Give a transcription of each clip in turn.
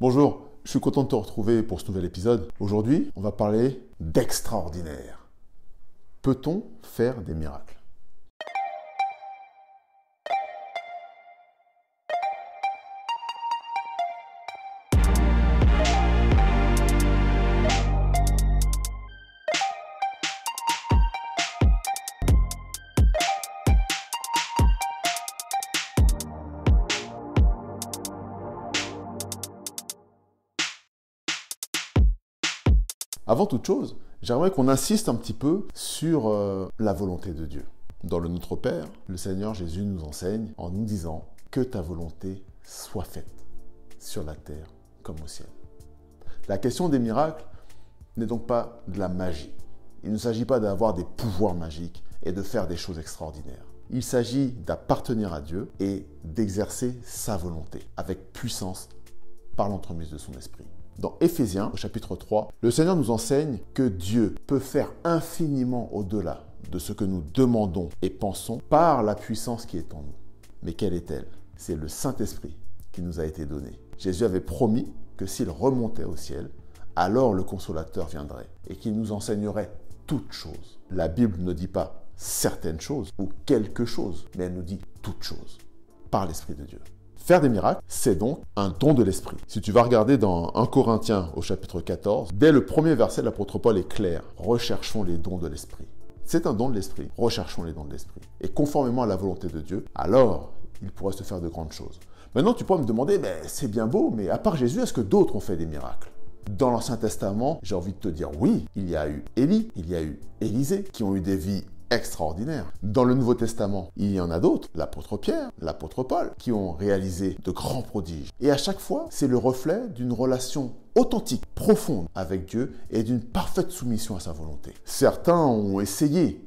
Bonjour, je suis content de te retrouver pour ce nouvel épisode. Aujourd'hui, on va parler d'extraordinaire. Peut-on faire des miracles? Avant toute chose, j'aimerais qu'on insiste un petit peu sur la volonté de Dieu. Dans le Notre Père, le Seigneur Jésus nous enseigne en nous disant « Que ta volonté soit faite sur la terre comme au ciel ». La question des miracles n'est donc pas de la magie. Il ne s'agit pas d'avoir des pouvoirs magiques et de faire des choses extraordinaires. Il s'agit d'appartenir à Dieu et d'exercer sa volonté avec puissance par l'entremise de son esprit. Dans Éphésiens, au chapitre 3, le Seigneur nous enseigne que Dieu peut faire infiniment au-delà de ce que nous demandons et pensons par la puissance qui est en nous. Mais quelle est-elle? C'est le Saint-Esprit qui nous a été donné. Jésus avait promis que s'il remontait au ciel, alors le Consolateur viendrait et qu'il nous enseignerait toutes choses. La Bible ne dit pas certaines choses ou quelque chose, mais elle nous dit toutes choses par l'Esprit de Dieu. Faire des miracles, c'est donc un don de l'Esprit. Si tu vas regarder dans 1 Corinthiens au chapitre 14, dès le premier verset, l'apôtre Paul est clair. Recherchons les dons de l'Esprit. C'est un don de l'Esprit. Recherchons les dons de l'Esprit. Et conformément à la volonté de Dieu, alors il pourrait se faire de grandes choses. Maintenant, tu pourrais me demander, c'est bien beau, mais à part Jésus, est-ce que d'autres ont fait des miracles? Dans l'Ancien Testament, j'ai envie de te dire oui, il y a eu Élie, il y a eu Élisée, qui ont eu des vies extraordinaire. Dans le Nouveau Testament, il y en a d'autres, l'apôtre Pierre, l'apôtre Paul, qui ont réalisé de grands prodiges. Et à chaque fois, c'est le reflet d'une relation authentique, profonde avec Dieu et d'une parfaite soumission à sa volonté. Certains ont essayé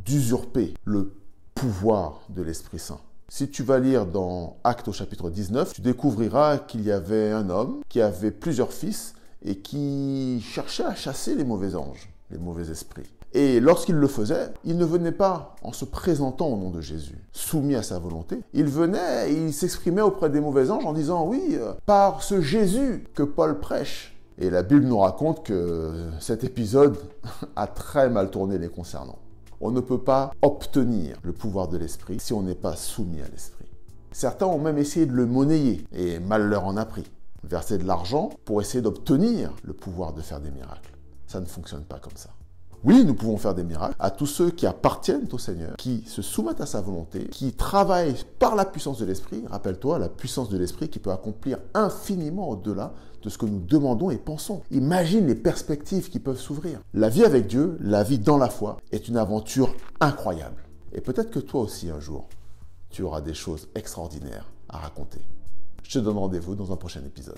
d'usurper le pouvoir de l'Esprit Saint. Si tu vas lire dans Actes au chapitre 19, tu découvriras qu'il y avait un homme qui avait plusieurs fils et qui cherchait à chasser les mauvais anges, les mauvais esprits. Et lorsqu'il le faisait, il ne venait pas en se présentant au nom de Jésus, soumis à sa volonté. Il venait et il s'exprimait auprès des mauvais anges en disant « Oui, par ce Jésus que Paul prêche ». Et la Bible nous raconte que cet épisode a très mal tourné les concernant. On ne peut pas obtenir le pouvoir de l'Esprit si on n'est pas soumis à l'Esprit. Certains ont même essayé de le monnayer et mal leur en a pris. Verser de l'argent pour essayer d'obtenir le pouvoir de faire des miracles. Ça ne fonctionne pas comme ça. Oui, nous pouvons faire des miracles à tous ceux qui appartiennent au Seigneur, qui se soumettent à sa volonté, qui travaillent par la puissance de l'Esprit. Rappelle-toi, la puissance de l'Esprit qui peut accomplir infiniment au-delà de ce que nous demandons et pensons. Imagine les perspectives qui peuvent s'ouvrir. La vie avec Dieu, la vie dans la foi, est une aventure incroyable. Et peut-être que toi aussi, un jour, tu auras des choses extraordinaires à raconter. Je te donne rendez-vous dans un prochain épisode.